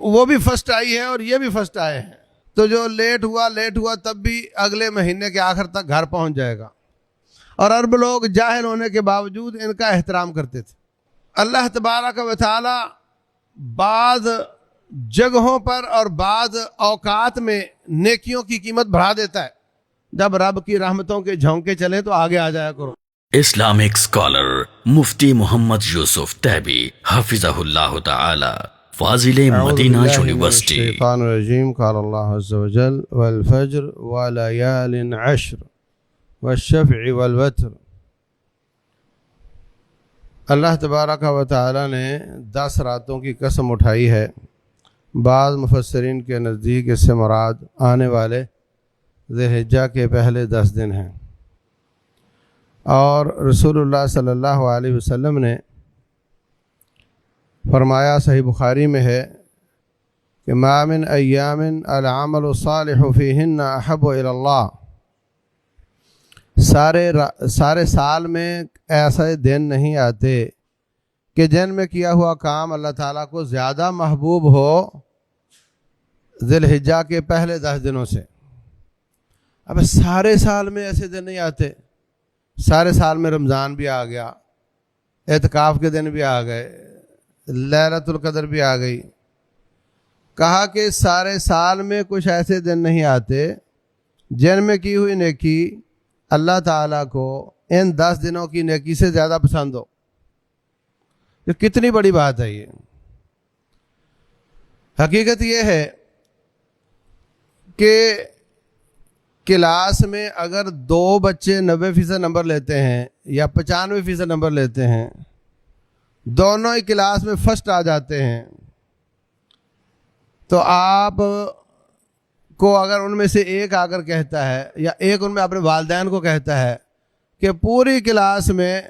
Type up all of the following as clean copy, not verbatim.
وہ بھی فرسٹ آئی ہے اور یہ بھی فرسٹ آئے ہیں، تو جو لیٹ ہوا تب بھی اگلے مہینے کے آخر تک گھر پہنچ جائے گا۔ اور عرب لوگ جاہل ہونے کے باوجود ان کا احترام کرتے تھے۔ اللہ تبارک و تعالی بعض جگہوں پر اور بعض اوقات میں نیکیوں کی قیمت بڑھا دیتا ہے۔ جب رب کی رحمتوں کے جھونکے چلے تو آگے آ جایا کرو۔ اسلامک اسکالر مفتی محمد یوسف تیبی حفظہ اللہ تعالی، فاضل مدینہ یونیورسٹی۔ الشیطان الرجیم، قال اللہ عز وجل والفجر وليال عشر والشفع والوتر۔ اللہ تبارک و تعالی نے 10 راتوں کی قسم اٹھائی ہے۔ بعض مفسرین کے نزدیک اس سے مراد آنے والے ذی الحجہ کے پہلے 10 دن ہیں، اور رسول اللہ صلی اللہ علیہ وسلم نے فرمایا، صحیح بخاری میں ہے کہ ما من ایام العمل الصالح فیہن احب الی اللہ۔ سارے سال میں ایسے دن نہیں آتے کہ جن میں کیا ہوا کام اللہ تعالیٰ کو زیادہ محبوب ہو ذی الحجہ کے پہلے 10 دنوں سے۔ اب سارے سال میں ایسے دن نہیں آتے، سارے سال میں رمضان بھی آ گیا، اعتکاف کے دن بھی آ گئے، لیلۃ القدر بھی آ گئی۔ کہا کہ سارے سال میں کچھ ایسے دن نہیں آتے جن میں کی ہوئی نیکی اللہ تعالیٰ کو ان 10 دنوں کی نیکی سے زیادہ پسند ہو۔ یہ کتنی بڑی بات ہے۔ یہ حقیقت یہ ہے کہ کلاس میں اگر 2 بچے 90% نمبر لیتے ہیں یا 95% نمبر لیتے ہیں، دونوں ہی کلاس میں فرسٹ آ جاتے ہیں، تو آپ کو اگر ان میں سے ایک آ کر کہتا ہے یا ایک ان میں اپنے والدین کو کہتا ہے کہ پوری کلاس میں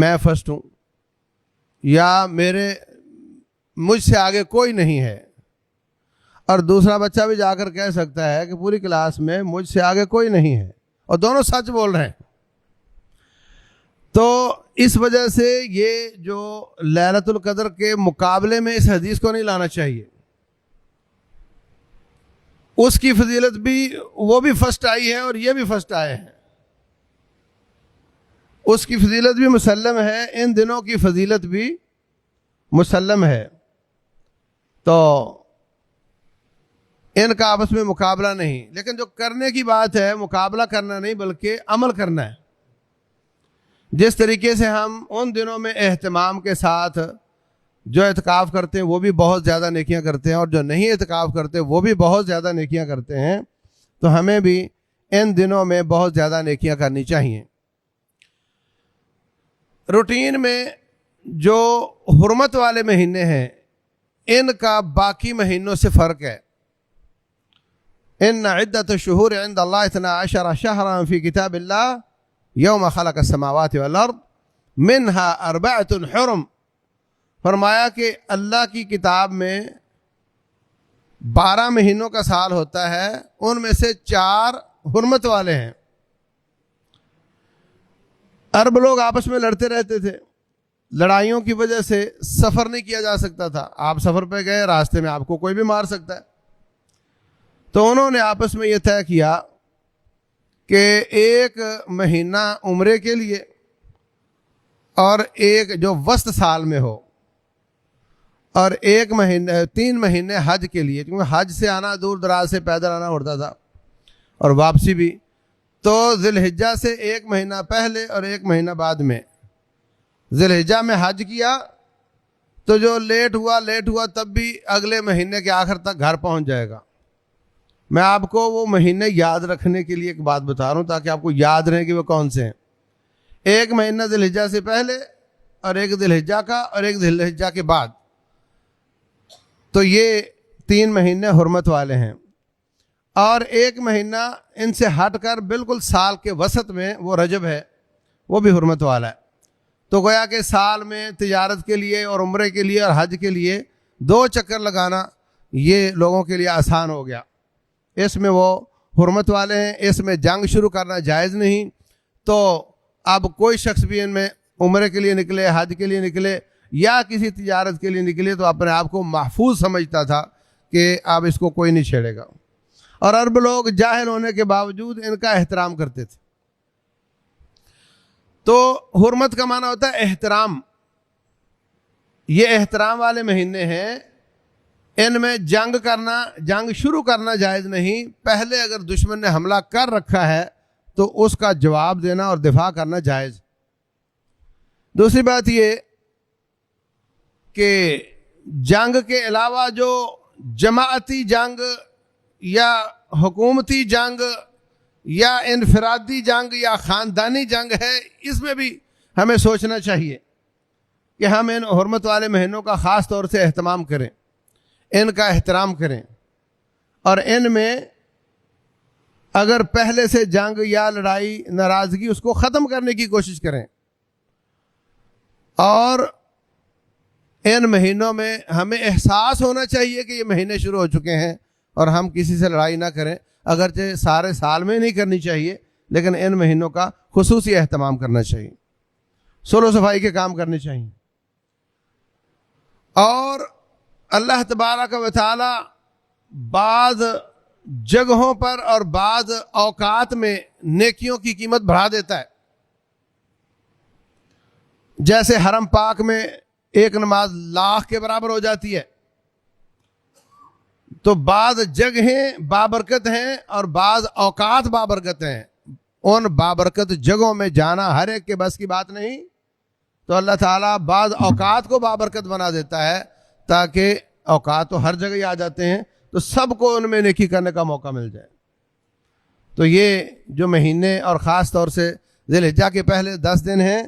میں فرسٹ ہوں یا مجھ سے آگے کوئی نہیں ہے، اور دوسرا بچہ بھی جا کر کہہ سکتا ہے کہ پوری کلاس میں مجھ سے آگے کوئی نہیں ہے، اور دونوں سچ بول رہے ہیں، تو اس وجہ سے یہ جو لیلۃ القدر کے مقابلے میں اس حدیث کو نہیں لانا چاہیے۔ اس کی فضیلت بھی، وہ بھی فرسٹ آئی ہے اور یہ بھی فرسٹ آئے ہیں، اس کی فضیلت بھی مسلم ہے، ان دنوں کی فضیلت بھی مسلم ہے، تو ان کا آپس میں مقابلہ نہیں۔ لیکن جو کرنے کی بات ہے، مقابلہ کرنا نہیں بلکہ عمل کرنا ہے۔ جس طریقے سے ہم ان دنوں میں اہتمام کے ساتھ جو اعتکاف کرتے ہیں وہ بھی بہت زیادہ نیکیاں کرتے ہیں، اور جو نہیں اعتکاف کرتے وہ بھی بہت زیادہ نیکیاں کرتے ہیں، تو ہمیں بھی ان دنوں میں بہت زیادہ نیکیاں کرنی چاہیے۔ روٹین میں جو حرمت والے مہینے ہیں ان کا باقی مہینوں سے فرق ہے۔ ان عدت الشہور عند اللہ 12 شہرا فی کتاب اللہ یوم خلق السماوات والارض منها 4 حرم۔ فرمایا کہ اللہ کی کتاب میں 12 مہینوں کا سال ہوتا ہے، ان میں سے 4 حرمت والے ہیں۔ عرب لوگ آپس میں لڑتے رہتے تھے، لڑائیوں کی وجہ سے سفر نہیں کیا جا سکتا تھا۔ آپ سفر پہ گئے، راستے میں آپ کو کوئی بھی مار سکتا ہے، تو انہوں نے آپس میں یہ طے کیا کہ 1 مہینہ عمرے کے لیے اور ایک جو وسط سال میں ہو، اور 3 مہینے حج کے لیے، کیونکہ حج سے آنا دور دراز سے پیدل آنا پڑتا تھا اور واپسی بھی، تو ذی الحجہ سے 1 مہینہ پہلے اور 1 مہینہ بعد میں ذی الحجہ میں حج کیا، تو جو لیٹ ہوا تب بھی اگلے مہینے کے آخر تک گھر پہنچ جائے گا۔ میں آپ کو وہ مہینے یاد رکھنے کے لیے ایک بات بتا رہا ہوں تاکہ آپ کو یاد رہے کہ وہ کون سے ہیں۔ 1 مہینہ ذی الحجہ سے پہلے اور 1 ذی الحجہ کا اور 1 ذی الحجہ کے بعد، تو یہ 3 مہینے حرمت والے ہیں، اور 1 مہینہ ان سے ہٹ کر بالکل سال کے وسط میں وہ رجب ہے، وہ بھی حرمت والا ہے۔ تو گویا کہ سال میں تجارت کے لیے اور عمرے کے لیے اور حج کے لیے 2 چکر لگانا یہ لوگوں کے لیے آسان ہو گیا۔ اس میں وہ حرمت والے ہیں، اس میں جنگ شروع کرنا جائز نہیں، تو اب کوئی شخص بھی ان میں عمرے کے لیے نکلے، حج کے لیے نکلے یا کسی تجارت کے لیے نکلے تو اپنے آپ کو محفوظ سمجھتا تھا کہ اب اس کو کوئی نہیں چھیڑے گا. اور عرب لوگ جاہل ہونے کے باوجود ان کا احترام کرتے تھے. تو حرمت کا معنی ہوتا ہے احترام. یہ احترام والے مہینے ہیں، ان میں جنگ شروع کرنا جائز نہیں. پہلے اگر دشمن نے حملہ کر رکھا ہے تو اس کا جواب دینا اور دفاع کرنا جائز. دوسری بات یہ کہ جنگ کے علاوہ جو جماعتی جنگ یا حکومتی جنگ یا انفرادی جنگ یا خاندانی جنگ ہے، اس میں بھی ہمیں سوچنا چاہیے کہ ہم ان حرمت والے مہینوں کا خاص طور سے اہتمام کریں، ان کا احترام کریں، اور ان میں اگر پہلے سے جنگ یا لڑائی ناراضگی اس کو ختم کرنے کی کوشش کریں. اور ان مہینوں میں ہمیں احساس ہونا چاہیے کہ یہ مہینے شروع ہو چکے ہیں اور ہم کسی سے لڑائی نہ کریں. اگرچہ سارے سال میں نہیں کرنی چاہیے، لیکن ان مہینوں کا خصوصی اہتمام کرنا چاہیے، صلح و صفائی کے کام کرنے چاہیے. اور اللہ تبارک و تعالی بعض جگہوں پر اور بعض اوقات میں نیکیوں کی قیمت بڑھا دیتا ہے. جیسے حرم پاک میں ایک نماز 1,00,000 کے برابر ہو جاتی ہے، تو بعض جگہیں بابرکت ہیں اور بعض اوقات بابرکت ہیں. ان بابرکت جگہوں میں جانا ہر ایک کے بس کی بات نہیں، تو اللہ تعالیٰ بعض اوقات کو بابرکت بنا دیتا ہے تاکہ اوقات تو ہر جگہ ہی آ جاتے ہیں تو سب کو ان میں نیکی کرنے کا موقع مل جائے. تو یہ جو مہینے اور خاص طور سے ذی الحجہ کے پہلے 10 دن ہیں،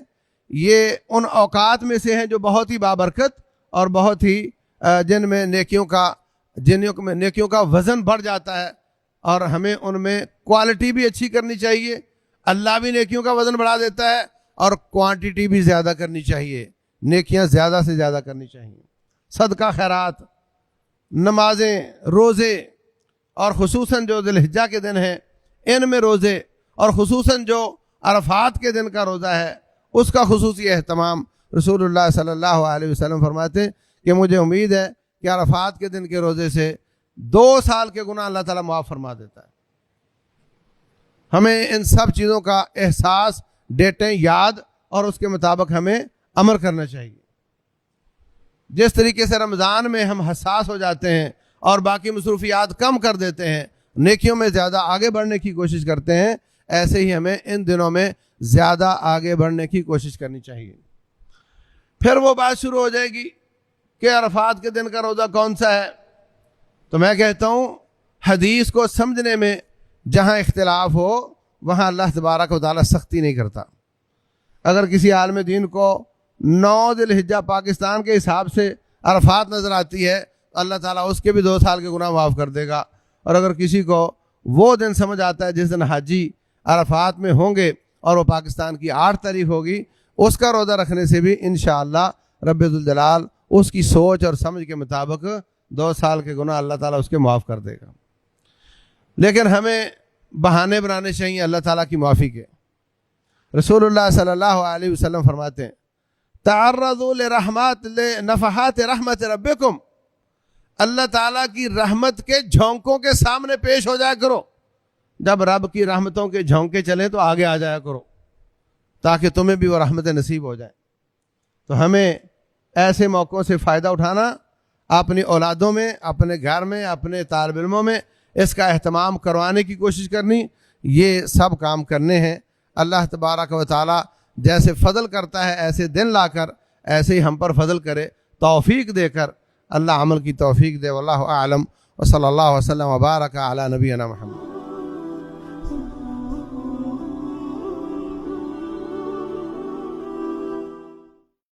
یہ ان اوقات میں سے ہیں جو بہت ہی بابرکت اور بہت ہی جن میں نیکیوں کا وزن بڑھ جاتا ہے، اور ہمیں ان میں کوالٹی بھی اچھی کرنی چاہیے. اللہ بھی نیکیوں کا وزن بڑھا دیتا ہے اور کوانٹیٹی بھی زیادہ کرنی چاہیے، نیکیاں زیادہ سے زیادہ کرنی چاہیے. صدقہ خیرات، نمازیں، روزے، اور خصوصاً جو ذی الحجہ کے دن ہیں ان میں روزے، اور خصوصاً جو عرفات کے دن کا روزہ ہے اس کا خصوصی اہتمام. رسول اللہ صلی اللہ علیہ وسلم فرماتے ہیں کہ مجھے امید ہے کہ عرفات کے دن کے روزے سے 2 سال کے گناہ اللہ تعالیٰ معاف فرما دیتا ہے. ہمیں ان سب چیزوں کا احساس، ڈیٹیں یاد، اور اس کے مطابق ہمیں عمل کرنا چاہیے. جس طریقے سے رمضان میں ہم حساس ہو جاتے ہیں اور باقی مصروفیات کم کر دیتے ہیں، نیکیوں میں زیادہ آگے بڑھنے کی کوشش کرتے ہیں، ایسے ہی ہمیں ان دنوں میں زیادہ آگے بڑھنے کی کوشش کرنی چاہیے. پھر وہ بات شروع ہو جائے گی کہ عرفات کے دن کا روزہ کون سا ہے. تو میں کہتا ہوں حدیث کو سمجھنے میں جہاں اختلاف ہو وہاں اللہ تبارک و تعالیٰ سختی نہیں کرتا. اگر کسی عالم دین کو 9 ذی الحجہ پاکستان کے حساب سے عرفات نظر آتی ہے، اللہ تعالیٰ اس کے بھی 2 سال کے گناہ معاف کر دے گا. اور اگر کسی کو وہ دن سمجھ آتا ہے جس دن حاجی عرفات میں ہوں گے اور وہ پاکستان کی 8 تاریخ ہوگی، اس کا روزہ رکھنے سے بھی انشاءاللہ رب ذوالجلال اس کی سوچ اور سمجھ کے مطابق 2 سال کے گناہ اللہ تعالیٰ اس کے معاف کر دے گا. لیکن ہمیں بہانے بنانے چاہیے اللہ تعالیٰ کی معافی کے. رسول اللہ صلی اللہ علیہ وسلم فرماتے ہیں تعرضوا لنفحات رحمت ربکم، اللہ تعالیٰ کی رحمت کے جھونکوں کے سامنے پیش ہو جایا کرو. جب رب کی رحمتوں کے جھونکے چلیں تو آگے آ جایا کرو تاکہ تمہیں بھی وہ رحمت نصیب ہو جائے. تو ہمیں ایسے موقعوں سے فائدہ اٹھانا، اپنی اولادوں میں، اپنے گھر میں، اپنے طالب علموں میں اس کا اہتمام کروانے کی کوشش کرنی، یہ سب کام کرنے ہیں. اللہ تبارک و تعالی جیسے فضل کرتا ہے ایسے دن لا کر ایسے ہی ہم پر فضل کرے، توفیق دے کر اللہ عمل کی توفیق دے. واللہ اعلم، وصلی اللہ وسلم وبارک علی نبینا محمد.